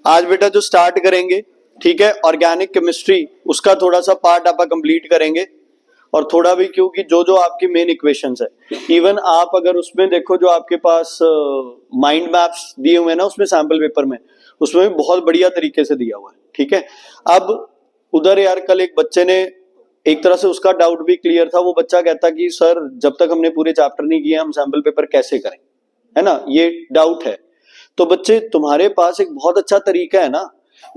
आज बेटा जो स्टार्ट करेंगे, ठीक है, ऑर्गेनिक केमिस्ट्री, उसका थोड़ा सा पार्ट आप कंप्लीट करेंगे और थोड़ा भी क्योंकि जो जो आपकी मेन इक्वेशंस है, इवन आप अगर उसमें देखो जो आपके पास माइंड मैप्स दिए हुए हैं ना उसमें सैंपल पेपर में, उसमें भी बहुत बढ़िया तरीके से दिया हुआ है, ठीक है। अब उधर यार कल एक बच्चे ने एक तरह से उसका डाउट भी क्लियर था, वो बच्चा कहता कि सर जब तक हमने पूरे चैप्टर नहीं किए हम सैंपल पेपर कैसे करें, है ना, ये डाउट है। तो बच्चे तुम्हारे पास एक बहुत अच्छा तरीका है ना,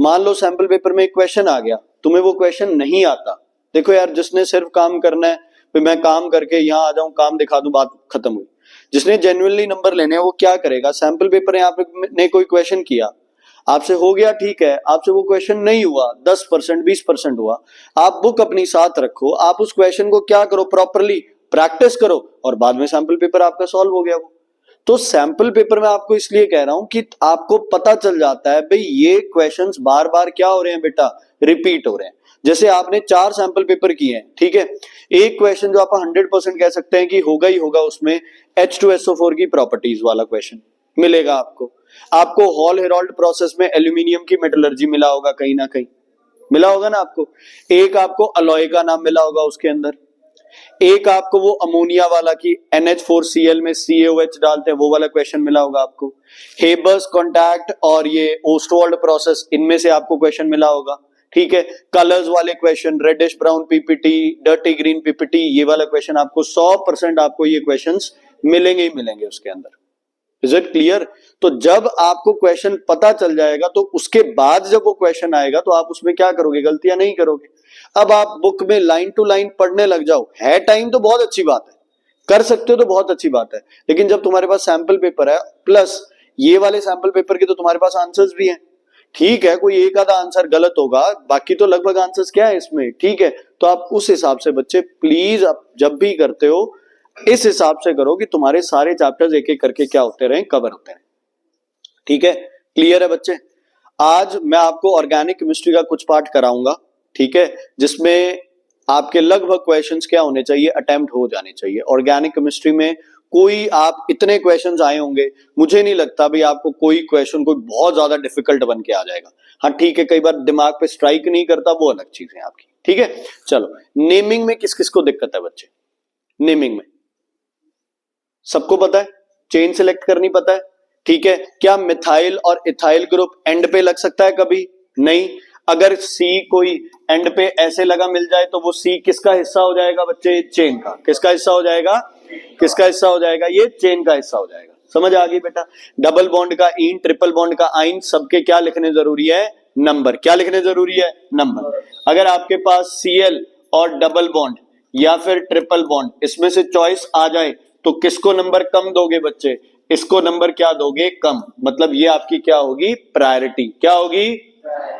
मान लो सैंपल पेपर में एक क्वेश्चन आ गया, तुम्हें वो क्वेश्चन नहीं आता, देखो यार जिसने सिर्फ काम करना है भाई मैं काम करके यहाँ आ जाऊं काम दिखा दूं बात खत्म हुई, जिसने जेन्युइनली नंबर लेने हैं वो क्या करेगा, सैंपल पेपर में आपने कोई क्वेश्चन किया, आपसे हो गया ठीक है, आपसे वो क्वेश्चन नहीं हुआ, 10% 20% हुआ, आप बुक अपनी साथ रखो, आप उस क्वेश्चन को क्या करो, प्रॉपरली प्रैक्टिस करो और बाद में सैंपल पेपर आपका सॉल्व हो गया वो। तो सैंपल पेपर में आपको इसलिए कह रहा हूं कि आपको पता चल जाता है भाई ये क्वेश्चंस बार बार क्या हो रहे हैं बेटा, रिपीट हो रहे हैं। जैसे आपने 4 सैंपल पेपर किए हैं, ठीक है, एक क्वेश्चन जो आप 100% कह सकते हैं कि होगा ही होगा, उसमें H2SO4 की प्रॉपर्टीज वाला क्वेश्चन मिलेगा आपको। आपको हॉल हेरोल्ड प्रोसेस में एल्यूमिनियम की मेटलर्जी मिला होगा, कहीं ना कहीं मिला होगा ना आपको। एक आपको अलॉय का नाम मिला होगा उसके अंदर, एक आपको वो अमोनिया वाला की NH4Cl में CaOH डालते हैं वो वाला क्वेश्चन मिला होगा आपको। हेबर्स कॉन्टैक्ट और ये ओस्टवाल्ड प्रोसेस, इनमें से आपको क्वेश्चन मिला होगा, ठीक है। कलर्स वाले question, reddish brown PPT, dirty green PPT, ये वाला क्वेश्चन आपको 100% आपको ये क्वेश्चंस मिलेंगे ही मिलेंगे उसके अंदर। Is it clear? तो जब आपको क्वेश्चन पता चल जाएगा तो उसके बाद जब वो क्वेश्चन आएगा तो आप उसमें क्या करोगे, गलतियां नहीं करोगे। अब आप बुक में लाइन टू लाइन पढ़ने लग जाओ, है टाइम तो बहुत अच्छी बात है, कर सकते हो तो बहुत अच्छी बात है, लेकिन जब तुम्हारे पास सैंपल पेपर है प्लस ये वाले सैंपल पेपर के तो तुम्हारे पास आंसर्स भी हैं, ठीक है, कोई एक आधा आंसर गलत होगा, बाकी तो लगभग आंसर्स क्या है इसमें, ठीक है। तो आप उस हिसाब से बच्चे प्लीज आप जब भी करते हो इस हिसाब से करो कि तुम्हारे सारे चैप्टर्स एक एक करके क्या होते रहे, कवर होते रहे, ठीक है। क्लियर है बच्चे? आज मैं आपको ऑर्गेनिक केमिस्ट्री का कुछ पार्ट कराऊंगा, ठीक है, जिसमें आपके लगभग क्वेश्चंस क्या होने चाहिए, अटेम्प्ट हो जाने चाहिए। ऑर्गेनिक केमिस्ट्री में कोई आप इतने क्वेश्चंस आए होंगे, मुझे नहीं लगता भाई आपको कोई क्वेश्चन कोई बहुत ज्यादा डिफिकल्ट बन के आ जाएगा। हाँ ठीक है, कई बार दिमाग पे स्ट्राइक नहीं करता, वो अलग चीज है आपकी, ठीक है। चलो, नेमिंग में किस किस को दिक्कत है बच्चे? नेमिंग में सबको पता है, चेन सेलेक्ट करनी पता है, ठीक है। क्या मिथाइल और इथाइल ग्रुप एंड पे लग सकता है? कभी नहीं। अगर सी कोई एंड पे ऐसे लगा मिल जाए तो वो सी किसका हिस्सा हो जाएगा बच्चे? चेन का। किसका हिस्सा हो जाएगा? किसका हिस्सा हो जाएगा? ये चेन का हिस्सा हो जाएगा। समझ आ गई बेटा? डबल बॉन्ड का इन, ट्रिपल बॉन्ड का आइन, सबके क्या लिखने जरूरी है? नंबर। क्या लिखने जरूरी है? नंबर। अगर आपके पास Cl और डबल बॉन्ड या फिर ट्रिपल बॉन्ड, इसमें से चॉइस आ जाए तो किसको नंबर कम दोगे बच्चे? इसको नंबर क्या दोगे? कम। मतलब ये आपकी क्या होगी? प्रायोरिटी। क्या होगी?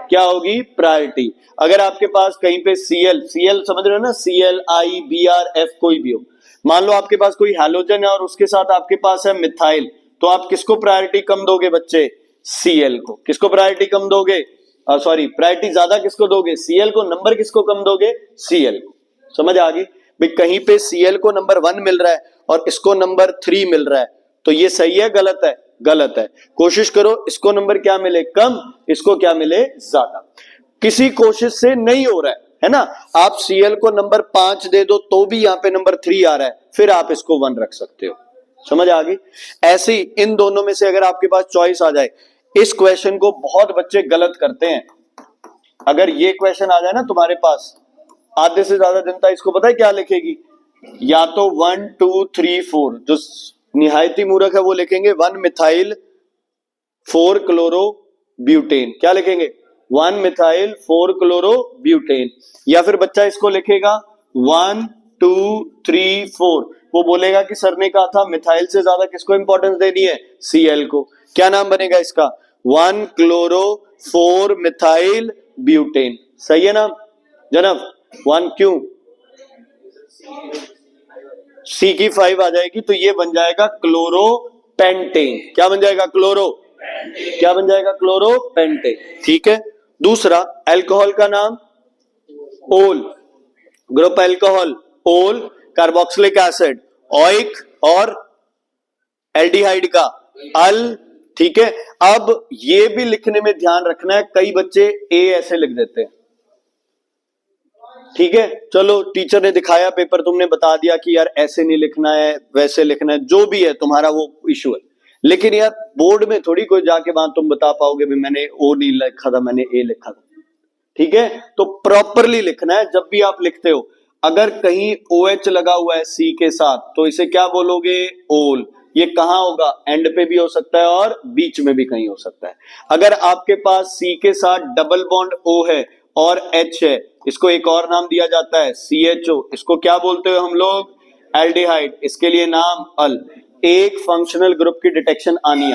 क्या होगी? प्रायोरिटी। अगर आपके पास कहीं पे Cl समझ रहे हो ना, ClI, Br, F कोई भी हो, मान लो आपके पास कोई हैलोजन है और उसके साथ आपके पास है मिथाइल, तो आप किसको प्रायोरिटी कम दोगे बच्चे? Cl को। किसको प्रायोरिटी कम दोगे? सॉरी, प्रायोरिटी ज्यादा किसको दोगे? Cl को। नंबर किसको कम दोगे? Cl को। समझ आ गई भाई? कहीं पे Cl को नंबर 1 मिल रहा है और इसको नंबर 3 मिल रहा है, तो ये सही है गलत है? गलत है। कोशिश करो इसको नंबर क्या मिले? कम, इसको क्या मिले? ज्यादा। किसी कोशिश से नहीं हो रहा है ना, आप Cl को नंबर 5 दे दो तो भी यहां पे नंबर 3 आ रहा है, फिर आप इसको 1 रख सकते हो। समझ आ गई? ऐसे ही इन दोनों में से अगर आपके पास चॉइस आ जाए, इस क्वेश्चन को बहुत बच्चे गलत करते हैं। अगर ये क्वेश्चन आ जाए ना तुम्हारे पास, आधे से ज्यादा जनता इसको पता है क्या लिखेगी? या तो 1 2 3 4, जो निहायती मूर्ख है वो लिखेंगे 1 मिथाइल 4 क्लोरो ब्यूटेन। क्या लिखेंगे? 1 मिथाइल 4 क्लोरो ब्यूटेन। या फिर बच्चा इसको लिखेगा 1 2 3 4, वो बोलेगा कि सर ने कहा था मिथाइल से ज्यादा किसको इंपॉर्टेंस देनी है? Cl को। क्या नाम बनेगा इसका? 1 क्लोरो 4 मिथाइल ब्यूटेन। सही है नाम जनब? 1 क्यों? C की 5 आ जाएगी तो ये बन जाएगा क्लोरोपेंटेन। क्या बन जाएगा? क्लोरो। क्या बन जाएगा? क्लोरोपेंटेन। ठीक है। दूसरा, अल्कोहल का नाम ओल, ग्रुप अल्कोहल ओल, कार्बोक्सिलिक एसिड ओइक, और एल्डिहाइड का अल ठीक है। अब ये भी लिखने में ध्यान रखना है, कई बच्चे ए ऐसे लिख देते हैं, ठीक है। चलो टीचर ने दिखाया पेपर, तुमने बता दिया कि यार ऐसे नहीं लिखना है, वैसे लिखना है, जो भी है तुम्हारा वो इशू है, लेकिन यार बोर्ड में थोड़ी कोई जाके वहां तुम बता पाओगे भी मैंने ओ नहीं लिखा था, मैंने ए लिखा था, ठीक है। तो प्रॉपरली लिखना है जब भी आप लिखते हो। अगर कहीं OH लगा हुआ है सी के साथ तो इसे क्या बोलोगे, ओल। ये कहां होगा, एंड पे भी हो सकता है और बीच में भी कहीं हो सकता है। अगर आपके पास सी के साथ डबल बॉन्ड O है और H है, इसको एक और नाम दिया जाता है CHO, इसको क्या बोलते हो हम लोग, एल्डिहाइड, इसके लिए नाम अल। एक फंक्शनल ग्रुप की डिटेक्शन आनी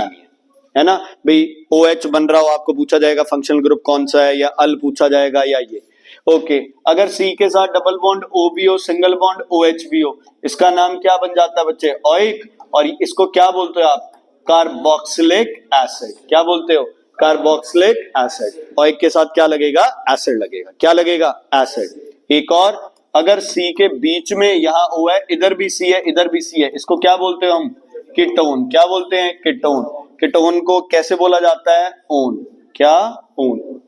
है ना भाई। OH बन रहा हो आपको पूछा जाएगा फंक्शनल ग्रुप कौन सा है, या अल पूछा जाएगा, या ये ओके। अगर सी के साथ डबल बॉन्ड O भी हो, सिंगल बॉन्ड OH भी हो, इसका नाम क्या बन जाता है बच्चे, ओइक। और इसको क्या बोलते हो आप, कार्बोक्सिलिक एसिड। क्या बोलते हो, कार्बोक्सिलिक एसिड। ओइक के साथ क्या लगेगा, एसिड लगेगा। क्या लगेगा, एसिड। एक और, अगर सी के बीच में यहाँ O है, इधर भी सी है, इधर भी सी है, इसको क्या बोलते हो हम, कीटोन। क्या बोलते हैं, कीटोन। कीटोन को कैसे बोला जाता है, ओन। क्या, ओन।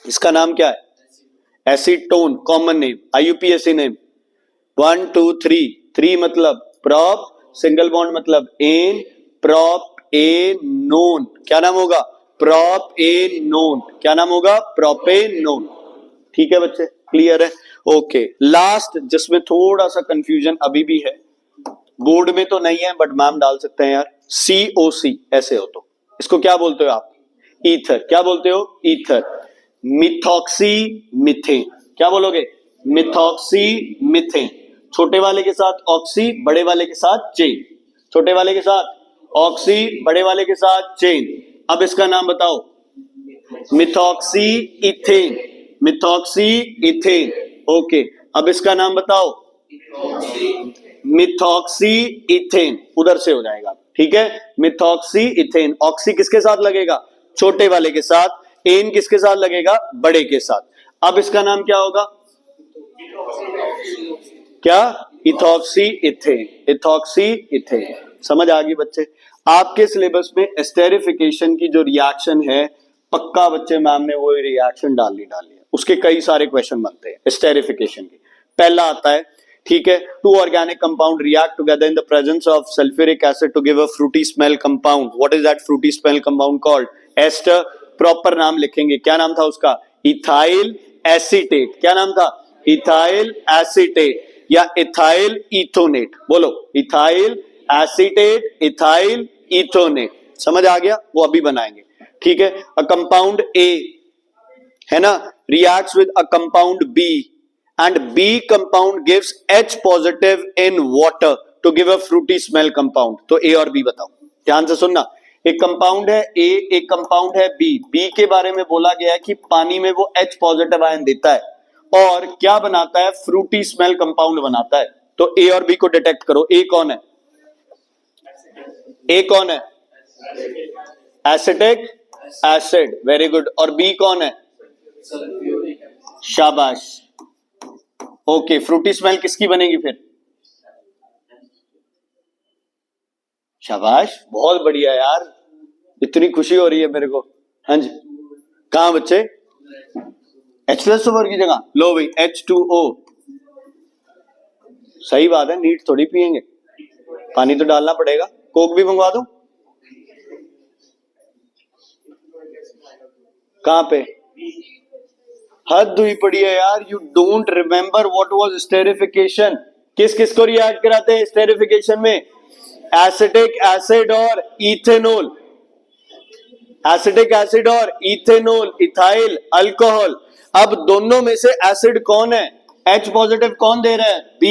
इसका नाम क्या है, acetone, common name, IUPAC name. 1 2 3, 3 मतलब प्रॉप, सिंगल बॉन्ड मतलब एन, प्रॉप ए नोन। क्या नाम होगा, प्रॉप ए नोन। क्या नाम होगा, प्रोपेनोन। ठीक है बच्चे, क्लियर है, ओके। लास्ट जिसमें थोड़ा सा कंफ्यूजन अभी भी है, बोर्ड में तो नहीं है बट मैम डाल सकते हैं यार, COC ऐसे हो तो इसको क्या बोलते हो आप, ईथर। क्या बोलते हो, ईथर। Methoxy methane. क्या बोलोगे, मिथॉक्सी मिथेन। छोटे वाले के साथ ऑक्सी, बड़े वाले के साथ चेन। छोटे वाले के साथ ऑक्सी, बड़े वाले के साथ चेन। अब इसका नाम बताओ, methoxy ethane. Methoxy ethane, okay. अब इसका नाम बताओ, मिथॉक्सी इथेन। उधर से हो जाएगा, ठीक है। Methoxy ethane. ऑक्सी किसके साथ लगेगा, छोटे वाले के साथ। एन किसके साथ लगेगा, बड़े के साथ। अब इसका नाम क्या होगा, क्या, इथॉक्सी इथेन। Ethoxy ethane. समझ आ गई बच्चे। आपके सिलेबस में एस्टेरिफिकेशन की जो रिएक्शन है, पक्का बच्चे मैम ने वो रिएक्शन डाली है, उसके कई सारे क्वेश्चन बनते हैं एस्टेरिफिकेशन के। पहला आता है, ठीक है, two organic compound react together in the presence of sulphuric acid to give a fruity smell compound. What is that fruity smell compound called, ester. Proper नाम लिखेंगे, क्या नाम था उसका, इथाइल एसीटेट। क्या नाम था, इथाइल एसीटेट या इथाइल इथोनेट। बोलो, इथाइल एसीटेट, इथाइल इथोनेट। समझ आ गया, वो अभी बनाएंगे, ठीक है। अ कंपाउंड ए है ना, reacts with a compound B and B compound gives H positive in water to give a fruity smell compound। तो A और B बताओ, ध्यान से सुनना। एक कंपाउंड है A, एक कंपाउंड है B। B के बारे में बोला गया है कि पानी में वो H पॉजिटिव आयन देता है और क्या बनाता है, फ्रूटी स्मेल कंपाउंड बनाता है। तो A और B को डिटेक्ट करो। A कौन है, A कौन है, एसिटिक एसिड, वेरी गुड। और B कौन है, शाबाश, ओके। फ्रूटी स्मेल किसकी बनेगी फिर, शाबाश, बहुत बढ़िया यार, इतनी खुशी हो रही है मेरे को। हाँ जी, कहां बच्चे, H+O की जगह लो भाई H2O। सही बात है, नीट थोड़ी पिएंगे, पानी तो डालना पड़ेगा। कोक भी मंगवा दो, कहां पे, हद हुई पड़ी है यार। You don't remember what was esterification. किस किस को रिएक्ट कराते हैं स्टेरिफिकेशन में, एसिटिक एसिड और इथेनॉल। एसिटिक एसिड और इथेनॉल, इथाइल अल्कोहल। अब दोनों में से एसिड कौन है, H पॉजिटिव कौन दे रहा है, B।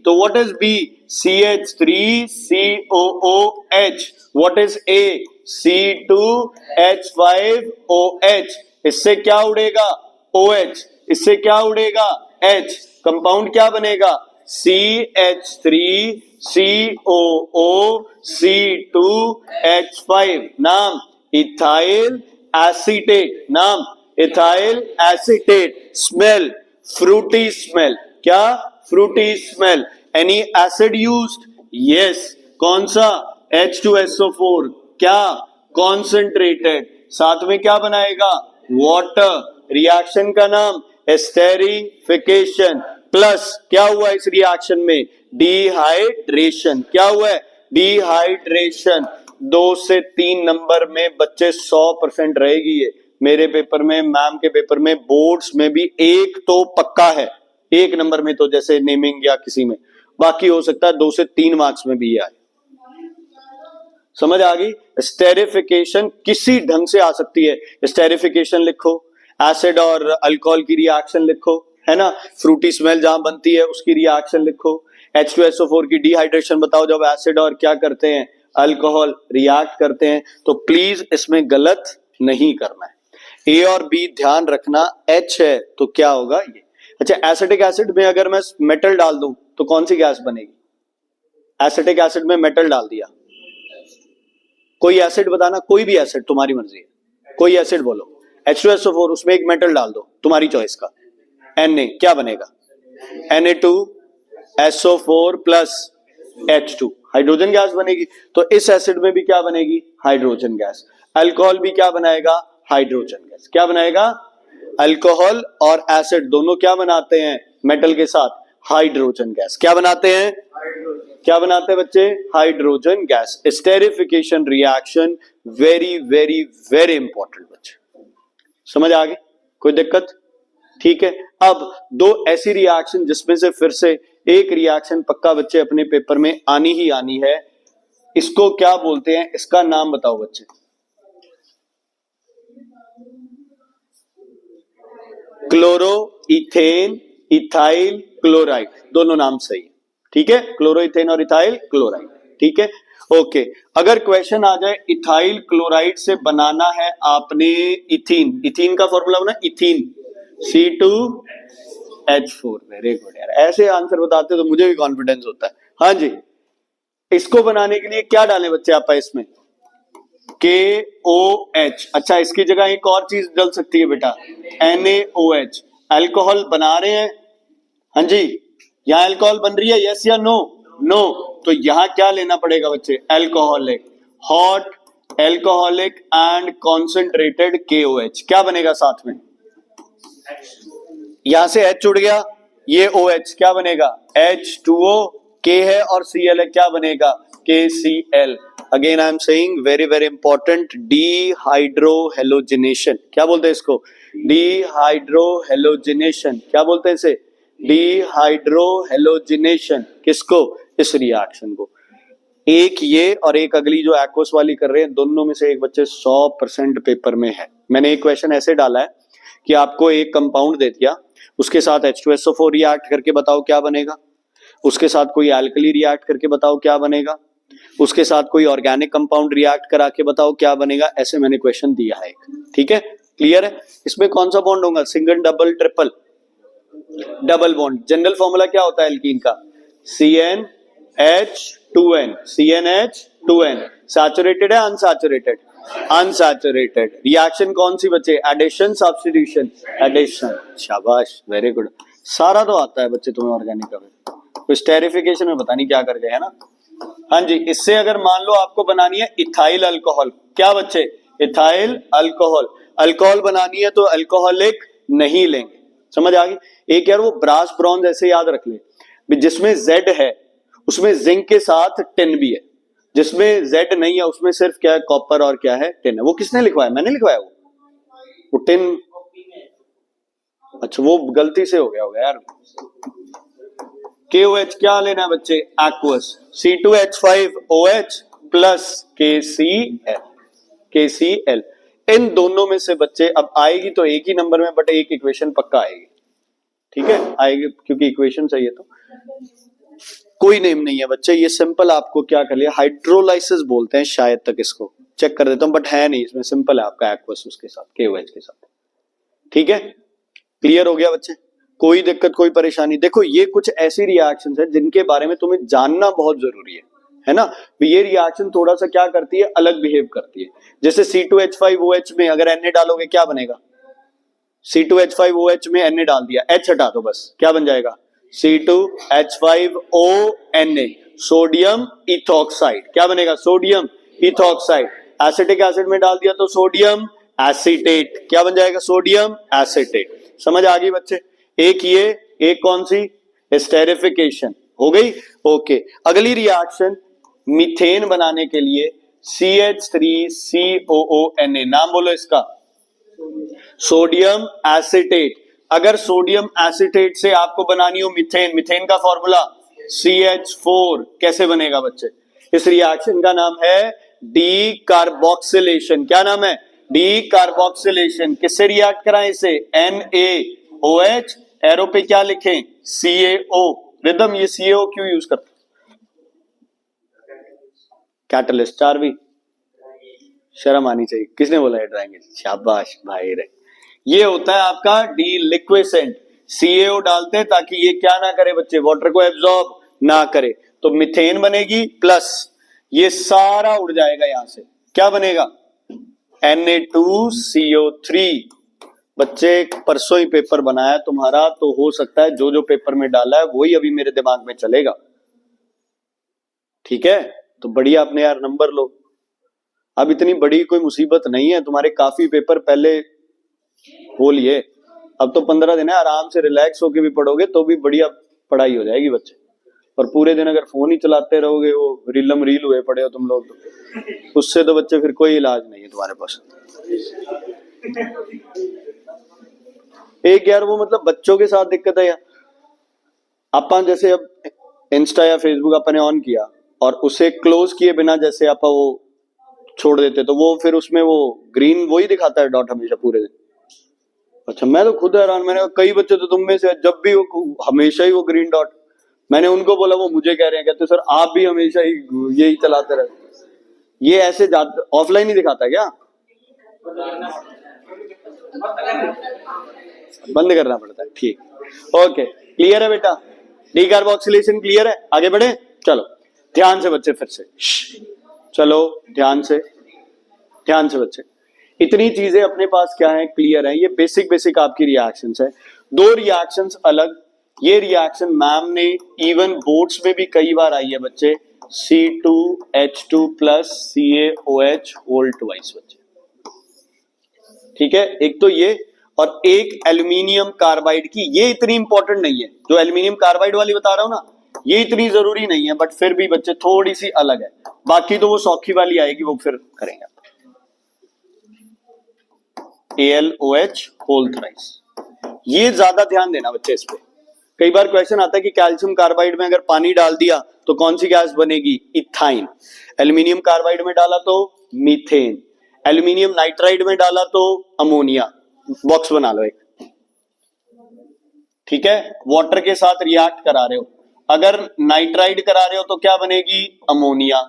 तो what is B, CH3COOH। What is A, C2H5OH। इससे क्या उड़ेगा, OH। इससे क्या उड़ेगा, H। कंपाउंड क्या बनेगा, CH3COOC2H5। नाम इथाइल एसीटेट। नाम ethyl acetate. Smell fruity smell. क्या, fruity smell. Any acid used, yes. कौन सा, H2SO4। क्या, कॉन्सेंट्रेटेड, साथ में क्या बनाएगा, वाटर, रिएक्शन का नाम एस्टेरिफिकेशन, प्लस क्या हुआ इस रिएक्शन में, डिहाइड्रेशन, क्या हुआ है, डिहाइड्रेशन। 2 से 3 नंबर में बच्चे 100% रहेगी ये, मेरे पेपर में, मैम के पेपर में, बोर्ड्स में भी एक तो पक्का है, 1 नंबर में तो जैसे नेमिंग या किसी में, बाकी हो सकता है 2 से 3 मार्क्स में भी ये आए। समझ आ गई। स्टेरिफिकेशन किसी ढंग से आ सकती है, स्टेरिफिकेशन लिखो, एसिड और अल्कोहल की रिएक्शन लिखो, है ना, फ्रूटी स्मेल जहां बनती है उसकी रिएक्शन लिखो, H2SO4 की डिहाइड्रेशन बताओ जब एसिड और क्या करते हैं, अल्कोहल रिएक्ट करते हैं, तो प्लीज इसमें गलत नहीं करना है। ए और बी ध्यान रखना, H है तो क्या होगा ये। अच्छा, एसिटिक एसिड में अगर मैं मेटल डाल दूं तो कौन सी गैस बनेगी, एसिटिक एसिड में मेटल डाल दिया, कोई एसिड बताना, कोई भी एसिड तुम्हारी मर्जी है, कोई एसिड बोलो, H2SO4 उसमें एक मेटल डाल दो तुम्हारी चॉइस का, Na क्या बनेगा, Na2SO4 plus H2 hydrogen gas बनेगी। तो इस एसिड में भी क्या बनेगी, हाइड्रोजन गैस। अल्कोहल भी क्या बनाएगा, हाइड्रोजन गैस। क्या बनाएगा, अल्कोहल और एसिड दोनों क्या बनाते हैं मेटल के साथ, हाइड्रोजन गैस। क्या बनाते हैं, क्या बनाते हैं बच्चे, hydrogen gas. Esterification reaction very very very important बच्चे, समझ आ गई, कोई दिक्कत, ठीक है। अब 2 ऐसी रिएक्शन जिसमें से फिर से एक रिएक्शन पक्का बच्चे अपने पेपर में आनी ही आनी है, इसको क्या बोलते हैं, इसका नाम बताओ बच्चे, क्लोरो इथेन इथाइल क्लोराइड, दोनों नाम सही है, ठीक है, क्लोरो इथेन और इथाइल क्लोराइड, ठीक है, ओके। अगर क्वेश्चन आ जाए इथाइल क्लोराइड से बनाना है आपने इथीन, इथीन का फॉर्मूला बना इथीन C2H4, वेरी गुड यार, ऐसे आंसर बताते तो मुझे भी कॉन्फिडेंस होता है। हाँ जी, इसको बनाने के लिए क्या डालें बच्चे आप इसमें, KOH। अच्छा, इसकी जगह एक और चीज डल सकती है बेटा, NaOH। अल्कोहल बना रहे हैं, हाँ जी, यहां अल्कोहल बन रही है, यस या नो, नो, तो यहां क्या लेना पड़ेगा बच्चे, alcoholic, hot alcoholic and concentrated KOH। क्या बनेगा साथ में, यहां से H उड़ गया, ये OH क्या बनेगा, H2O, K है और Cl है, क्या बनेगा, KCl। Again I am saying very very important, dehydrohalogenation, क्या बोलते हैं इसको, डिहाइड्रोहेलोजिनेशन, क्या बोलते हैं इसे, डिहाइड्रोहेलोजिनेशन। किसको, इस रिएक्शन को। एक ये और एक अगली जो एक्वस वाली कर रहे हैं, दोनों में से एक बच्चे 100% पेपर में है। मैंने एक क्वेश्चन ऐसे डाला है कि आपको एक कंपाउंड दे दिया, उसके साथ H2SO4 रिएक्ट करके बताओ क्या बनेगा, उसके साथ कोई एल्कली रिएक्ट करके बताओ क्या बनेगा, उसके साथ कोई ऑर्गेनिक कंपाउंड रिएक्ट करा के बताओ क्या बनेगा, ऐसे मैंने क्वेश्चन दिया है एक, ठीक है, क्लियर है। इसमें कौन सा बॉन्ड होगा, single, double, triple, double bond. General formula क्या होता है एल्कीन का, CnH2n, CnH2n। सैचुरेटेड है अनसैचुरेटेड, अनसैचुरेटेड। रिएक्शन कौन सी बच्चे, एडिशन सब्स्टिट्यूशन, एडिशन, शाबाश, वेरी गुड, सारा तो आता है बच्चे तुम्हें ऑर्गेनिक का, कुछ स्टेरिफिकेशन में पता नहीं क्या कर गए, है ना। हाँ जी, इससे अगर मान लो आपको बनानी है इथाइल अल्कोहल, क्या बच्चे, इथाइल अल्कोहल, अल्कोहल बनानी है तो अल्कोहलिक नहीं लेंगे, समझ आ गई। एक यार वो ब्रास ब्रॉन्ज ऐसे याद रख ले, जिसमें Z है उसमें जिंक के साथ टिन भी है, जिसमें Z नहीं है उसमें सिर्फ क्या है, कॉपर और क्या है, टिन है। वो किसने लिखवाया, मैंने लिखवाया वो टिन, अच्छा वो गलती से हो गया यार। KOH क्या लेना है बच्चे, aqueous, C2H5OH plus KCl, KCl। इन दोनों में से बच्चे अब आएगी तो एक ही नंबर में, बट एक इक्वेशन पक्का आएगी, ठीक है, आएगी क्योंकि इक्वेशन चाहिए। तो कोई नेम नहीं है बच्चे, ये सिंपल आपको क्या कर लिया, हाइड्रोलाइसिस बोलते हैं शायद तक, इसको चेक कर देता हूं, बट है नहीं, इसमें सिंपल है आपका एक्वस उसके साथ, KOH के साथ, ठीक है, क्लियर हो गया बच्चे, कोई दिक्कत कोई परेशानी। देखो ये कुछ ऐसी रिएक्शंस है जिनके बारे में तुम्हें जानना बहुत जरूरी है ना। ये रिएक्शन थोड़ा सा क्या करती है, अलग बिहेव करती है। जैसे C2H5OH में अगर Na डालोगे क्या बनेगा, C2H5OH में Na डाल दिया, H हटा दो बस, क्या बन जाएगा, C2H5ONa, सोडियम इथॉक्साइड, क्या बनेगा, सोडियम इथॉक्साइड। एसिटिक एसिड में डाल दिया तो सोडियम एसीटेट, क्या बन जाएगा? Sodium acetate. समझ आ गई बच्चे? एक ये, एक कौन सी? एस्टेरिफिकेशन हो गई। ओके, अगली रिएक्शन मीथेन बनाने के लिए CH3COONA, नाम बोलो इसका, सोडियम एसीटेट। अगर सोडियम एसीटेट से आपको बनानी हो मीथेन, मीथेन का फॉर्मूला CH4, कैसे बनेगा बच्चे? इस रिएक्शन का नाम है डी कार्बोक्सिलेशन। क्या नाम है? D carboxylation. किससे रिएक्ट कराएं इसे? NaOH, एरो पे क्या लिखें? CaO। रिदम, ये CaO क्यों यूज करते? कैटलिस्ट। चारवी, शर्म आनी चाहिए। किसने बोला है ड्राइंग? शाबाश भाई रे। ये होता है आपका डी लिक्विसेंट। CaO डालते हैं ताकि ये क्या ना करे बच्चे? वाटर को एब्जॉर्ब ना करे। तो मीथेन बनेगी प्लस ये सारा उड़ जाएगा यहां से, क्या बनेगा? Na2CO3। बच्चे परसों ही पेपर बनाया तुम्हारा, तो हो सकता है जो जो पेपर में डाला है वही अभी मेरे दिमाग में चलेगा। ठीक है, तो बढ़िया, अपने यार नंबर लो। अब इतनी बड़ी कोई मुसीबत नहीं है, तुम्हारे काफी पेपर पहले हो लिए। अब तो 15 दिन है, आराम से रिलैक्स होके भी पढ़ोगे तो भी बढ़िया पढ़ाई हो जाएगी बच्चे। और पूरे दिन अगर फोन ही चलाते रहोगे, वो रीलम रील हुए पड़े हो तुम लोग, तो उससे तो बच्चे फिर कोई इलाज नहीं है तुम्हारे पास। एक यार वो मतलब बच्चों के साथ दिक्कत है यार। अपन जैसे अब इंस्टा या फेसबुक अपने ऑन किया और उसे क्लोज किए बिना जैसे आप वो छोड़ देते, तो वो फिर उसमें वो ग्रीन वही दिखाता है डॉट हमेशा पूरे दिन। अच्छा, मैं तो खुद हैरान, मैंने कहा कई बच्चे तो तुम में से जब भी वो हमेशा ही वो ग्रीन डॉट। मैंने उनको बोला, वो मुझे कह रहे हैं, कहते सर आप भी हमेशा ही यही चलाते रहते। ये ऐसे ऑफलाइन ही दिखाता है क्या? बंद करना पड़ता है। ठीक, ओके, क्लियर है बेटा? डीकार्बोक्सिलेशन क्लियर है? आगे बढ़े, चलो ध्यान से बच्चे, फिर से चलो ध्यान से, ध्यान से बच्चे। इतनी चीजें अपने पास क्या है? क्लियर है। ये बेसिक बेसिक आपकी रिएक्शंस है। दो रिएक्शंस अलग, ये रिएक्शन मैम ने इवन बोर्ड्स में भी कई बार आई है बच्चे, C2H2 plus CaOH whole twice बच्चे। ठीक है, एक तो ये, और एक एल्यूमिनियम कार्बाइड की। ये इतनी इंपॉर्टेंट नहीं है, जो एल्यूमिनियम कार्बाइड वाली बता रहा हूं ना, ये इतनी जरूरी नहीं है, बट फिर भी बच्चे थोड़ी सी अलग है। बाकी तो वो सौखी वाली आएगी, वो फिर करेंगे। AlOH होल थ्राइस, ये ज्यादा ध्यान देना बच्चे इस पे। कई बार क्वेश्चन आता है कि कैल्शियम कार्बाइड में अगर पानी डाल दिया तो कौन सी गैस बनेगी? इथाइन। एल्यूमिनियम कार्बाइड में डाला तो मीथेन। एल्यूमिनियम नाइट्राइड में डाला तो अमोनिया। बॉक्स बना लो एक। ठीक है, वाटर के साथ रिएक्ट करा रहे हो, अगर नाइट्राइड करा रहे हो तो क्या बनेगी? अमोनिया।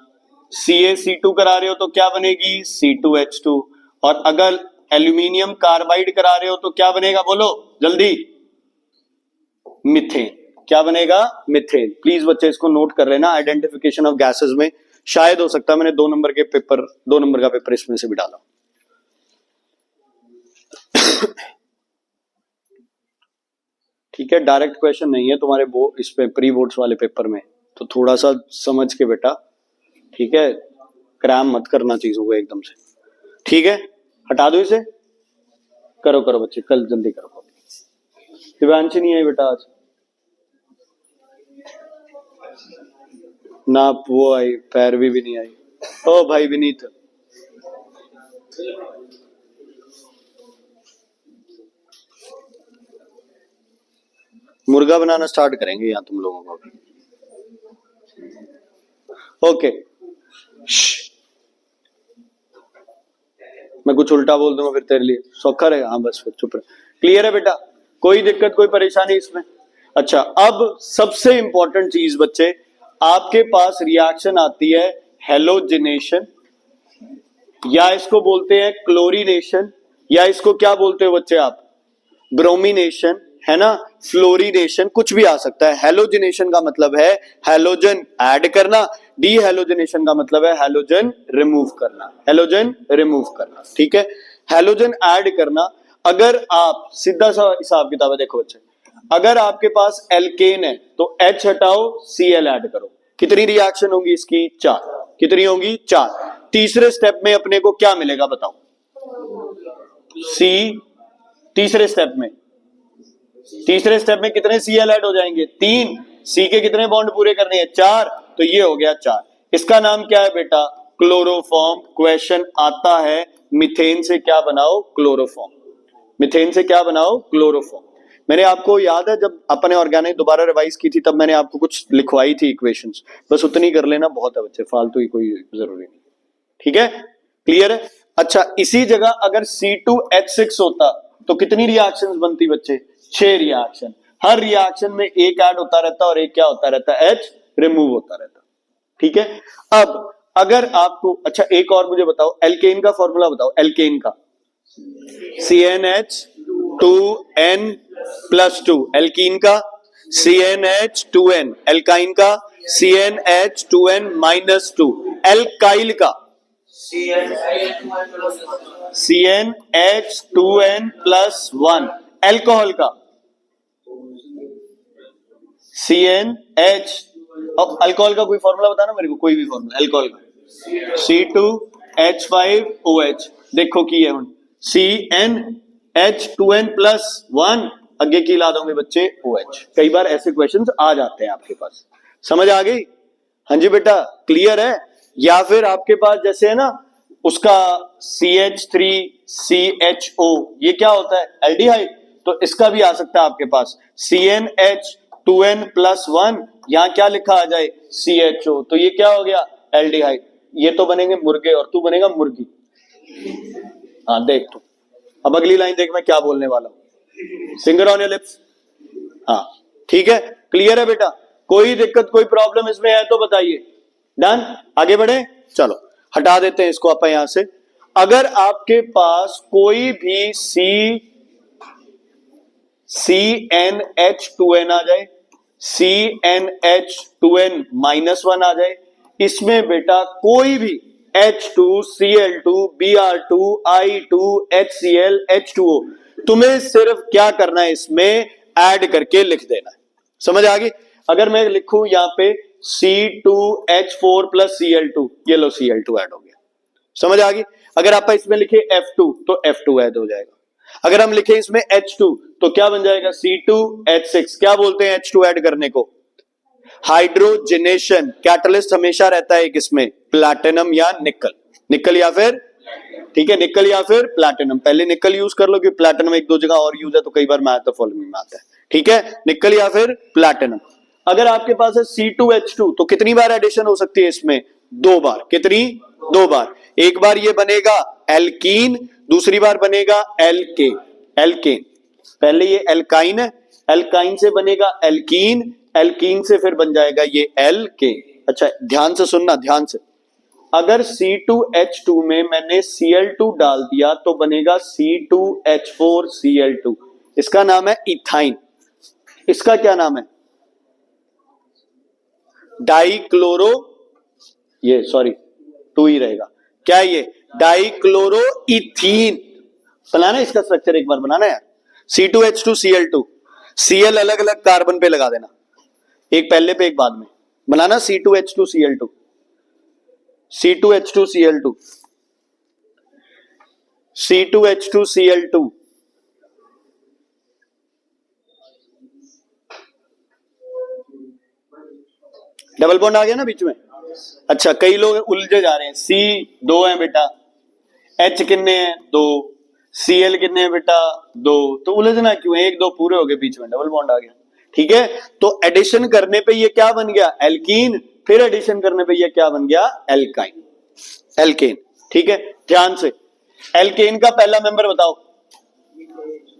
CaC2 करा रहे हो तो क्या बनेगी? C2H2। और अगर एल्यूमिनियम कार्बाइड करा रहे हो तो क्या बनेगा? बोलो जल्दी। मिथेन। क्या बनेगा? मिथेन। प्लीज बच्चे इसको नोट कर लेना, आइडेंटिफिकेशन ऑफ गैसेस में। शायद हो सकता है मैंने 2 नंबर का पेपर इसमें से भी डाला। ठीक है, डायरेक्ट क्वेश्चन नहीं है तुम्हारे इस पे प्री बोर्ड्स वाले पेपर में, तो थोड़ा सा समझ के बेटा। ठीक है, क्रैम मत करना चीजों को एकदम से। ठीक है, हटा दो इसे। करो करो बच्चे, कल जल्दी करो। दिव्यांशी नहीं आई बेटा आज ना, वो आई, पैरवी भी नहीं आई। ओ भाई विनीत, मुर्गा बनाना स्टार्ट करेंगे यहाँ तुम लोगों को। ओके, मैं कुछ उल्टा बोल दूंगा फिर तेरे लिए सौखा रहेगा। हाँ बस फिर चुप रहे। क्लियर है बेटा? कोई दिक्कत कोई परेशानी इसमें? अच्छा, अब सबसे इंपॉर्टेंट चीज बच्चे, आपके पास रिएक्शन आती है हेलोजिनेशन, या इसको बोलते हैं क्लोरीनेशन, या इसको क्या बोलते हो बच्चे आप? ब्रोमिनेशन, है ना, फ्लोरिनेशन, कुछ भी आ सकता है। हेलोजिनेशन का मतलब है हेलोजन ऐड करना, डी हेलोजिनेशन का मतलब है हेलोजन रिमूव करना। हेलोजन रिमूव करना, ठीक है, हेलोजन ऐड करना। अगर आप सीधा सा हिसाब किताब है, देखो बच्चे, अगर आपके पास एल्केन है तो H हटाओ, Cl ऐड करो। कितनी रिएक्शन होंगी इसकी? 4। कितनी होंगी? 4। तीसरे स्टेप में अपने को क्या मिलेगा बताओ? सी। तीसरे स्टेप में कितने Cl ऐड हो जाएंगे? 3। सी के कितने बॉन्ड पूरे करने हैं? 4। तो ये हो गया 4। इसका नाम क्या है बेटा? क्लोरोफॉर्म। क्वेश्चन आता है मीथेन से क्या बनाओ? क्लोरोफॉर्म। मीथेन से क्या बनाओ? क्लोरोफॉर्म। मैंने आपको याद है जब अपने ऑर्गेनिक दोबारा रिवाइज की थी तब मैंने आपको कुछ लिखवाई थी इक्वेशंस, बस उतनी कर लेना, बहुत है बच्चे, फालतू ही कोई जरूरी नहीं। ठीक है, क्लियर है? अच्छा, इसी जगह अगर C2H6 होता तो कितनी रिएक्शंस बनती बच्चे? 6 रिएक्शन। हर रिएक्शन में एक ऐड होता रहता और एक क्या होता रहता? H रिमूव होता रहता। ठीक है, अब अगर आपको, अच्छा एक और मुझे बताओ, एल्केन का फॉर्मूला बताओ। एल्केन का CnH2n+2, एल्कीन का CnH2n, एल्काइन का CnH2n-2, एल्काइल का CnH2n+1, एल्कोहल का CnH, अल्कोहल का कोई फॉर्मूला बताना मेरे को, कोई भी फॉर्मूला अल्कोहल का। C2H5OH, देखो की है CnH2n+1, आगे की ला दोगे बच्चे OH। कई बार ऐसे क्वेश्चंस आ जाते हैं आपके पास, समझ आ गई? हाँ जी बेटा, क्लियर है? या फिर आपके पास जैसे है ना उसका CH3CHO, ये क्या होता है? एल्डिहाइड। तो इसका भी आ सकता है आपके पास CnH2n+1, यहां क्या लिखा आ जाए? CHO, तो ये क्या हो गया? एल्डिहाइड। ये तो बनेंगे मुर्गे और तू बनेगा मुर्गी। हाँ देख तू, अब अगली लाइन देख मैं क्या बोलने वाला हूं। Finger on your lips. हाँ ठीक है, क्लियर है बेटा? कोई दिक्कत कोई प्रॉब्लम इसमें है तो बताइए। डन, आगे बढ़े, चलो हटा देते हैं इसको आप यहां से। अगर आपके पास कोई भी CnH2n आ जाए, CnH2n-1 आ जाए, इसमें बेटा कोई भी H2, Cl2, Br2, I2, HCl, H2O, तुम्हें सिर्फ क्या करना है? इसमें ऐड करके लिख देना है। समझ आ गई? अगर मैं लिखूं यहां पे C2H4+Cl2, ये लो Cl2 ऐड हो गया। समझ आ गई? अगर आप इसमें लिखे F2 तो F2 ऐड हो जाएगा। अगर हम लिखे इसमें H2 तो क्या बन जाएगा? C2H6। क्या बोलते हैं H2 ऐड करने को? हाइड्रोजनेशन। कैटलिस्ट हमेशा रहता है किसमें? प्लैटिनम या निकल। निकल या फिर, ठीक है, निकल या फिर प्लैटिनम। पहले निकल यूज कर लो क्योंकि प्लैटिनम एक दो जगह और यूज है तो कई बार मैथ फॉलोइंग में आता है। ठीक है, निकल या फिर प्लैटिनम। अगर आपके पास है C2H2 तो कितनी बार एडिशन हो सकती है इसमें? 2 बार। कितनी? 2 बार। एक बार ये बनेगा एल्कीन, दूसरी बार बनेगा एल्केन। एल्केन, पहले ये एल्काइन है, एल्काइन से बनेगा एल्कीन, एल्कीन से फिर बन जाएगा ये एल्केन। अच्छा ध्यान से सुनना, ध्यान से। अगर C2H2 में मैंने Cl2 डाल दिया तो बनेगा C2H4Cl2, इसका नाम है इथाइन। इसका क्या नाम है? डाइक्लोरो, ये सॉरी 2 ही रहेगा। क्या है ये? Dichloro ethene. बनाना इसका स्ट्रक्चर एक बार बनाना है। C2H2Cl2, Cl अलग अलग कार्बन पे लगा देना, एक पहले पे एक बाद में बनाना। C2H2Cl2, C2H2Cl2, C2H2Cl2, double bond आ गया ना बीच में। अच्छा कई लोग उलझे जा रहे हैं। C 2 है बेटा, H कितने हैं? 2, Cl कितने हैं बेटा? 2, तो उलझना क्यों? 1 2 पूरे हो गए, बीच में डबल बॉन्ड आ गया। ठीक है, तो एडिशन करने पे ये क्या बन गया? एल्कीन। फिर एडिशन करने पे ये क्या बन गया? Alkyne, alkane. ठीक है, ध्यान से। एल्केन का पहला मेंबर बताओ।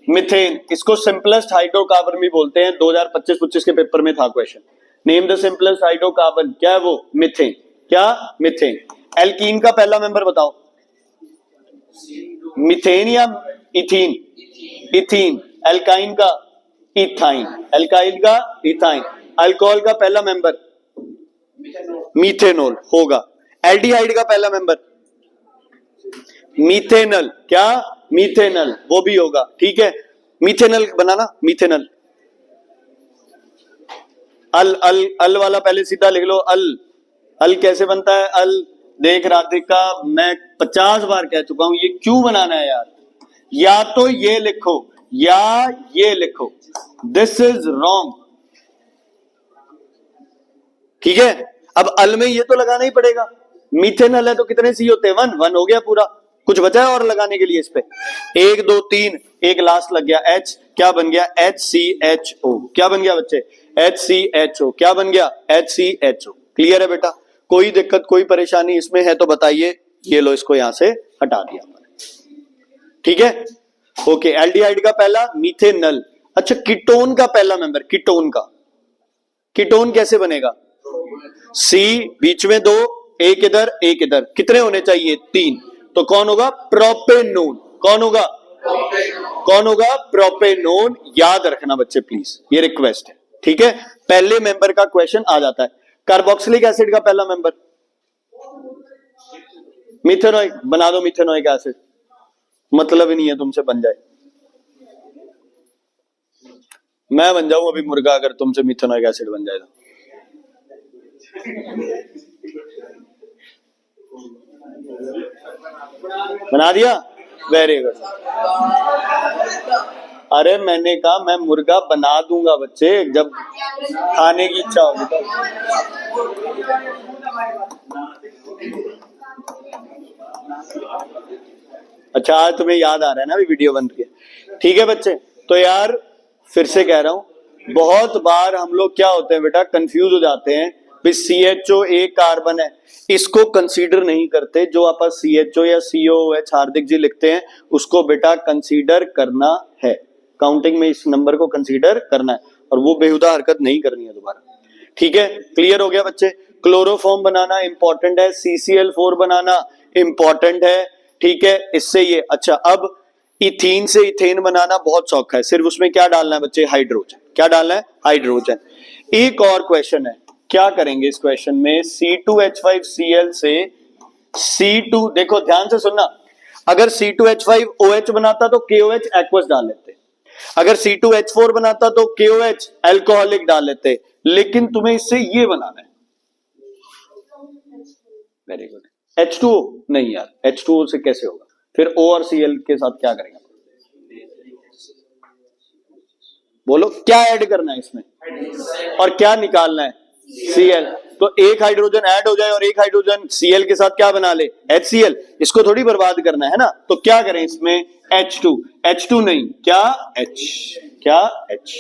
मिथेन। इसको सिंपलेस्ट हाइड्रोकार्बन भी बोलते हैं, 2025-25 के पेपर में था question. Name the simplest hydrocarbon, क्या है वो? मिथेन। क्या? मिथेन। एल्कीन का पहला मेंबर बताओ। मिथेन या इथीन? इथीन। एल्काइन का? इथाइन। एल्काइल का? इथाइन। अल्कोहल का पहला मेंबर? मीथेनॉल होगा। एल्डिहाइड का पहला मेंबर? मीथेनल। क्या? मीथेनल, वो भी होगा। ठीक है, मीथेनल बनाना। मीथेनल, अल अल अल वाला पहले सीधा लिख लो, अल। अल कैसे बनता है? अल देख राधिका, मैं 50 बार कह चुका हूं, ये क्यों बनाना है यार? या तो ये लिखो या ये लिखो, दिस इज रॉन्ग। ठीक है, अब अल में ये तो लगाना ही पड़ेगा। मीथेनल है तो कितने सी होते हैं? 1 हो गया पूरा। कुछ बचा है और लगाने के लिए इस पे? 1 2 3, एक लास्ट लग गया H, क्या बन गया? HCHO। क्या बन गया बच्चे? HCHO। क्या बन गया? HCHO। क्लियर है बेटा? कोई दिक्कत कोई परेशानी इसमें है तो बताइए। ये लो, इसको यहां से हटा दिया। ठीक है, ओके। एल्डिहाइड का पहला मीथेनल। अच्छा, कीटोन का पहला मेंबर, कीटोन का, कीटोन कैसे बनेगा? C बीच में 2, एक इधर एक इधर, कितने होने चाहिए? 3। तो कौन होगा? प्रोपेनोन। कौन होगा? कौन होगा? प्रोपेनोन। याद रखना बच्चे प्लीज, ये रिक्वेस्ट है। ठीक है, पहले मेंबर का क्वेश्चन आ जाता है। कार्बोक्सिलिक एसिड का पहला मेंबर मिथेनॉइक। बना दो मिथेनॉइक एसिड, मतलब ही नहीं है तुमसे बन जाए। मैं बन जाऊं अभी मुर्गा अगर तुमसे मिथेनॉइक एसिड बन जाएगा। बना दिया? Very good. अरे मैंने कहा मैं मुर्गा बना दूंगा बच्चे, जब खाने की इच्छा होगी तो। अच्छा, आज तुम्हें याद आ रहा है ना, अभी वीडियो बंद किया। ठीक है बच्चे, तो यार फिर से कह रहा हूं, बहुत बार हम लोग क्या होते हैं बेटा, कंफ्यूज हो जाते हैं। CHO एक कार्बन है, इसको कंसीडर नहीं करते। जो आप CHO या COOH हार्दिक जी लिखते हैं, उसको बेटा कंसीडर करना है। काउंटिंग में इस नंबर को कंसीडर करना है, और वो बेहुदा हरकत नहीं करनी है दोबारा। ठीक है, क्लियर हो गया बच्चे? क्लोरोफॉर्म बनाना इंपॉर्टेंट है, CCl4 बनाना इंपॉर्टेंट है। ठीक है, इससे ये अच्छा। अब इथीन से इथेन बनाना बहुत सौखा है, सिर्फ उसमें क्या डालना है बच्चे? हाइड्रोजन। क्या डालना है? हाइड्रोजन। एक और क्वेश्चन है, क्या करेंगे इस क्वेश्चन में? C2H5Cl से C2, देखो ध्यान से सुनना, अगर C2H5OH बनाता तो KOH एक्वस डाल लेते, अगर C2H4 बनाता तो KOH अल्कोहलिक डाल लेते, लेकिन तुम्हें इससे ये बनाना है। Very good. H2O नहीं यार, H2O से कैसे होगा? फिर O और Cl के साथ क्या करेंगे? बोलो, क्या ऐड करना है इसमें और क्या निकालना है? Cl। तो एक हाइड्रोजन ऐड हो जाए और एक हाइड्रोजन Cl के साथ क्या बना ले? HCl। इसको थोड़ी बर्बाद करना है ना, तो क्या करें इसमें? H2 नहीं, क्या? H, क्या? H।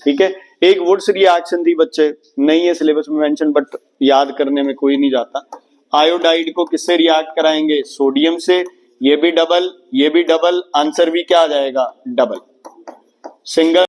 ठीक है, एक वुड्स रिएक्शन थी बच्चे, नहीं है सिलेबस में मेंशन, बट याद करने में कोई नहीं जाता। आयोडाइड को किससे रिएक्ट कराएंगे? सोडियम से। ये भी डबल, ये भी डबल, आंसर भी क्या आ जाएगा? डबल। सिंगल